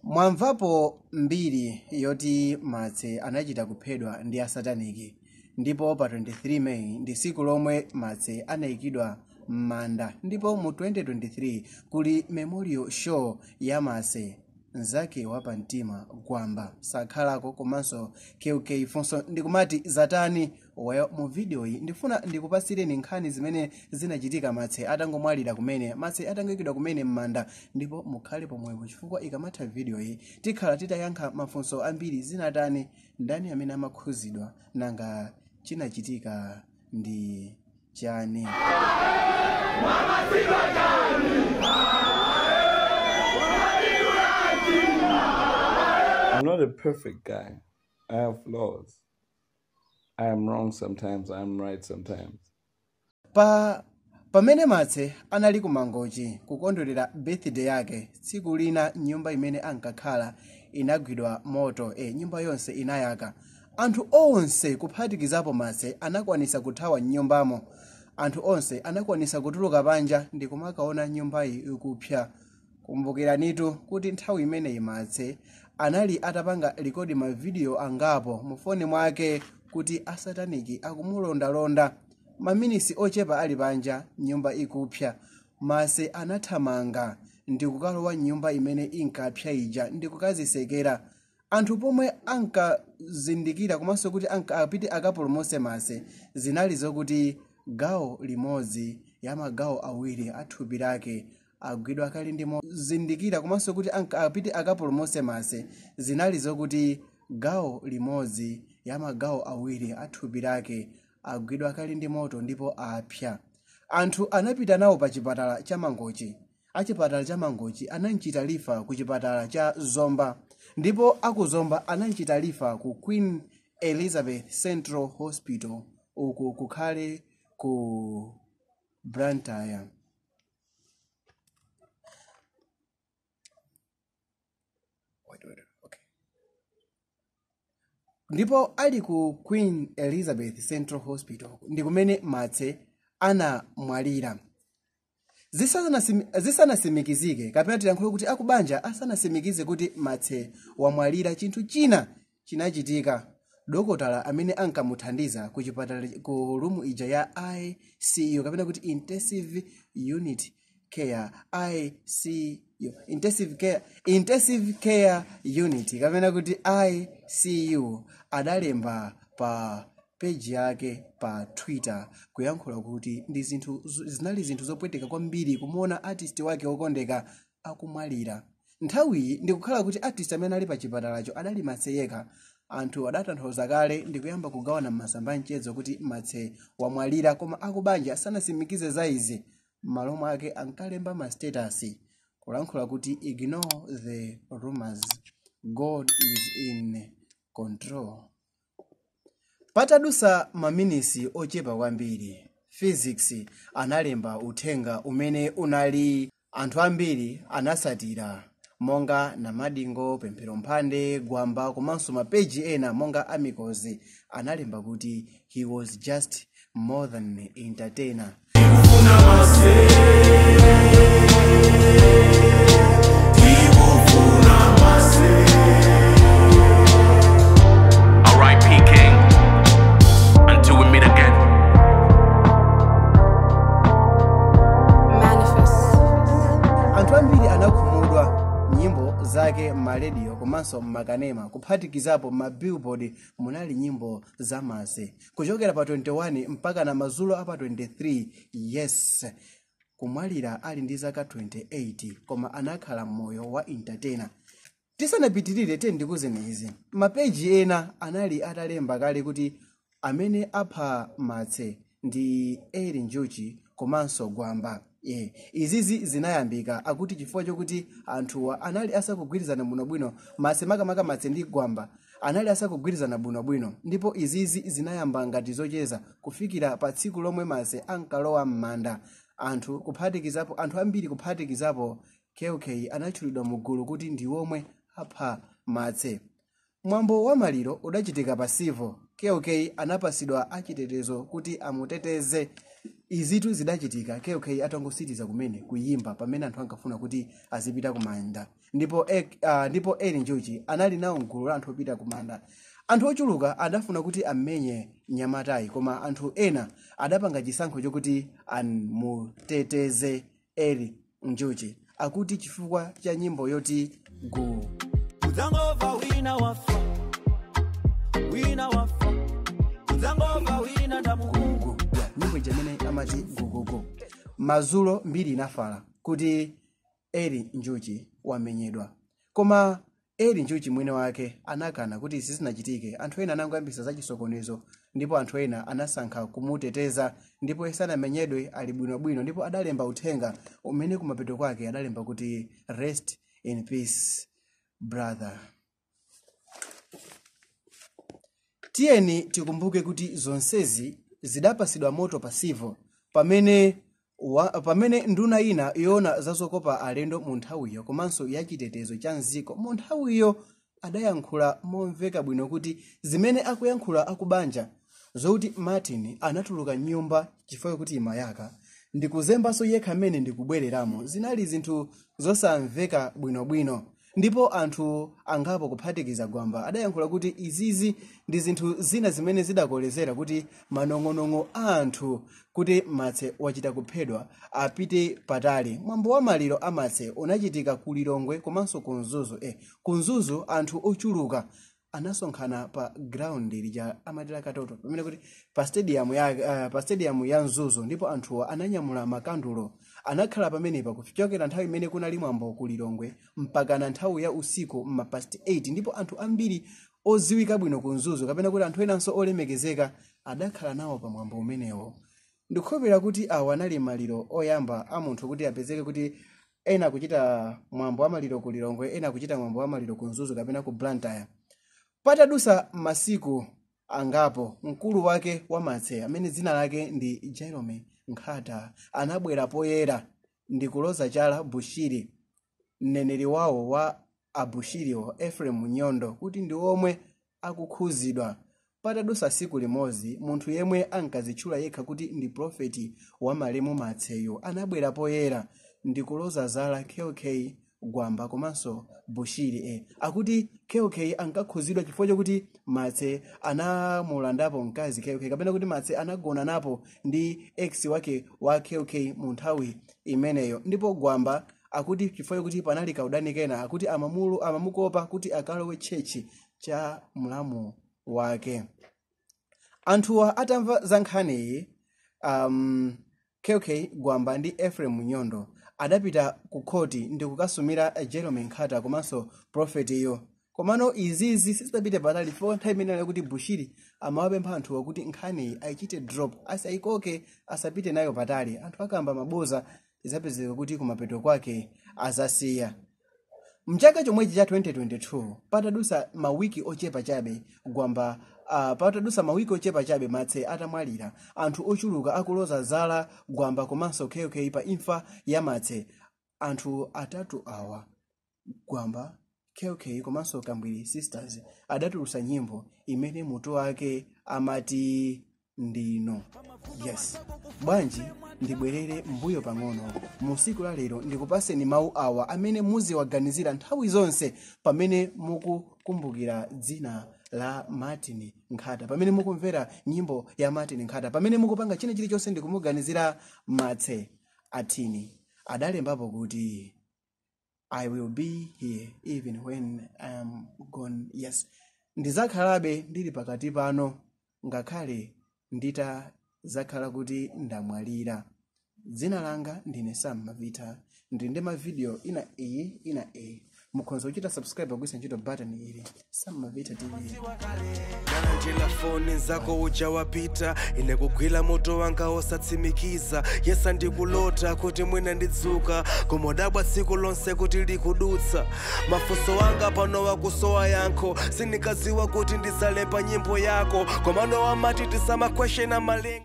Mwamvapo mbiri yoti Martse anachita kuphedwa ndi asataniki, ndipo pa 23 Meyi ndi tsiku lomwe Martse anayikidwa m'manda, ndipo mu 2023 kuli memorial show ya Martse mnzake wapamtima gwamba sakhalako komanso KK funso ndikumati zatani wayo mu video iyi ndifuna ndikupasireni nkhani zimene zinachitika Martse atangomwalira kumene Martse atangikidwa kumene m'manda, ndipo mukhale pomwepo chifukwa ikamatha video iyi tikhala titayankha mafunso ambiri zinatani, ndani amene amakhuzidwa, nanga chinachitika ndi chani. I'm not a perfect guy. I have flaws. I am wrong sometimes, I am right sometimes. Pamene Martse anali kumangochi kukondwerera birthday yake, tsiku lina nyumba imene ankakhala inagwidwa moto, nyumba yonse inayaka. Anthu onse kuphatikizapo Martse anakwanisa kuthawa nyumbamo. Anthu onse anakwanisa kutuluka panja ndi kumakaona nyumbayi ikupsa. Kumbukiranitu kuti nthawi imeneyi Martse anali atapanga rekodi ma video angapo mu foni mwake kuti asataniki akumulondalonda. Maminisi ochepa ali panja nyumba ikupsa, Martse anathamanga ndi kukalowa nyumba imene inkapsa ija ndi kukazisekera. Anthu pomwe ankazindikira komanso kuti apite akapulumutse Martse zinali zokuti gawo limodzi ya magawo awiri a thupi lake agwidwa kali ndi zindikira komanso kuti apite akapulumutse Martse zinali zokuti gawo limodzi ya magawo awiri a thupi lake agwidwa kali ndi moto ndipo apsa. Anthu anapita nawo pa chipatala cha Mangochi. Achipatala cha Mangochi anachita lifa ku chipatala cha Zomwe, ndipo akuzomba anachita lifa ku Queen Elizabeth Central Hospital uku kukhale ku Blantyre. Ndipo ali ku Queen Elizabeth Central Hospital ndi kumene Martse anamwalira. Zisanasimikizike kapena tiyankhule kuti akubanja asanasimikize kuti Martse wamwalira, chinthu china chinachitika. Dokotala amene ankamuthandiza ku chipatala ku room ija ya ICU kapena kuti intensive unit care, ICU intensive care unit kapena kuti ICU adalemba pa page yake pa Twitter kuyankhula kuti ndi zinali zinthu zopweteka kwambiri kumuona artist wake wokondeka akumwalira. Nthawi ndikukhala kuti artist amene ali pa chipatalacho adali Martse yekha. Anthu adatanthauza kale ndikuyamba kugawana masamba mchezo kuti Martse wamwalira, koma akubanja asanasimikize za izi. Malo mwake ankalemba ma status kulankhula kuti ignore the rumors, God is in control. Patadusa maminisi ochepa kwambiri, Physics analemba uthenga umene unali anthu ambiri anasatira, monga Namadingo, Pemphero Mphande, Gwamba komanso mapeji ena monga Amikozi analemba kuti he was just more than an entertainer. Anthu ambiri anakhumudwa nyimbo zake m'maradio komanso m'makanema kuphatikizapo ma billboard munali nyimbo za Martse kuchokera pa 21 mpaka na mazulo apa 23. Yes, kumwalira ali ndi zaka 28 koma anakhala moyo wa entertainer. Tisanapitirire ndikuzeni izi, mapeji ena anali atalemba kale kuti amene apha Martse ndi Eri Njuchi komanso Gwamba. Izizi zinayambika akuti chifukwa chokuti anthuwa anali asakugwirizana bwinobwino, Martse makamaka Martse ndi Gwamba anali asakugwirizana bwinobwino, ndipo izizi zinayamba ngati zocheza kufikira pa tsiku lomwe Martse ankalowa m'manda. Anthu ambiri kuphatikizapo KK anatchulidwa mugulu kuti ndi omwe apha Martse. Mwambo wa maliro udachitika pa Sivo. KK anapasidwa achitetezo kuti amuteteze. izitu zidachitika KOK atangositiza kumene kuyimba pamene anthu ankafuna kuti azipita kumanda ndipo Eri Njuchi anali nawo mgulu la anthu opita kumanda. Anthu ochuluka adafuna kuti amenye nyamatayi koma anthu ena adapanga chisankho chokuti amuteteze Eri Njuchi akuti chifukwa cha nyimbo yoti gu Uzangova wina wafa Uzangova wina ndamugungu. Nyimbo imene amati gugugu. Mazulo mbiri inafala kuti Eri Njuchi wamenyedwa. Koma Eri Njuchi mwene wake anakana kuti izi zinachitike. Anthu ena anangoyambisa za chisokonezo ndipo anthu ena anasankha kumuteteza ndipo sanamenyedwe ali bwinobwino ndipo adalemba uthenga umene kumapeto kwake adalemba kuti rest in peace brother. Tiyeni tikumbuke kuti zonsezi zidapasidwa moto pasivo pamene nduna ina yona zazokopa alendo mu nthawiyo komanso yachitetezo cha nziko mu nthawiyo adayankhula momveka bwino kuti zimene akuyankhula akubanja zoti Martin anatuluka nyumba chifukwa kuti imayaka ndikuzembaso yekha amene ndikubwereramo zinali zinthu zosamveka bwinobwino. Ndipo anthu angapo kuphatikiza Gwamba adayankhula kuti izizi ndi zinthu zina zimene zidakolezera kuti manong'onong'o anthu kuti Martse wachita kuphedwa apite patali. Mwambo wa maliro a Martse unachitika ku Lilongwe komanso ku Nzuzu anthu ochuluka anasonkhana pa ground lija amatira katoto pamene kuti pa stadium ya Nzuzu ndipo anthuwa ananyamula makandulo anakhala pamenepa kufikira nthawi imene kunali mwambo ku Lilongwe mpaka na nthawi ya usiku past 8 ndipo anthu ambiri oziwika bwino ku Nzuzu kapena kuti anthu enanso olemekezeka adakhala nawo pa mwambo umenewo. Ndikukhulupirira kuti awa anali maliro oyamba a munthu kuti apezeke kuti ena kuchita mwambo wa maliro ku Lilongwe ena kuchita mwambo wa maliro ku Nzuzu kapena ku Blantyre. Patadusa masiku angapo mkulu wake wa Martse amene dzina lake ndi Jerome Nkhata anabwera poyera ndi kuloza chala Bushiri mneneri wawo wa Abushiriwo Ephraim Nyondo kuti ndi omwe akukhuzidwa. Patadusa siku limodzi munthu yemwe ankazitchula yekha kuti ndi profeti wa malemu Martseyo anabwera poyera ndi kuloza zala KOK Gwamba komanso Bushiri akuti KOK ankakhuzidwa chifukwa chokuti Martse anamulandapo mkazi KOK kapena kuti Martse anagona napo ndi ex wake wa KOK mu nthawi imeneyo ndipo Gwamba akuti chifukwa chokuti panali kaudani kena akuti amamukopa kuti akalowe chechi cha mlamu wake. Anthuwa atamva za nkhani KOK Gwamba ndi Ephraim Nyondo adapita ku khoti ndi kukasumira Jerome Nkhata komanso profeti iyo. Komano izizi sizidapite patali chifukwa nthawi imene kuti Bushiri amawapempha anthuwa kuti nkhani ayichite drop asayikoke asapite nayo patali. Anthu akamba maboza izapezeka kuti kumapeto kwake azasiya. Mchaka chomwechi cha 2022 patadusa mawiki ochepa chabe Gwamba patadusa mawiki ochepa chabe Martse atamwalira anthu ochuluka akuloza zala Gwamba komanso KOK pa imfa ya Martse. Anthu atatu awa Gwamba KOK komanso Kambwiri Sisters adatulusa nyimbo imene mutu wake amati ndino. Yes, bwanji ndibwerere mbuyo pang'ono musiku la lero ndikupaseni mawu awa amene muziwaganizira nthawi zonse pamene mukukumbukira dzina la Martin Nkhata pamene mukumvera nyimbo ya Martin Nkhata pamene mukupanga chilichonse ndikumuganizira Martse. Atini adalembapo kuti I will be here even when I am gone. Yes, ndizakhalabe ndili pakati pano ngakhale nditazakhala kuti ndamwalira. Dzina langa ndine Sam Mavita ndi ndi mavideo ina iyi mukhoza kuchita subscribe kugwisa ntchito button ili Sam Mavita TV. Njila phone zako uja wapita ine kugwila moto wanga osatsimikiza yesa ndikulota kuti mwina ndidzuka komodabwa tsiku lonse kuti likudutsa mafuso wanga pano wakusowa yankho sinikaziwa kuti ndizalemba nyimbo yako komano wamati tisama question amalenga.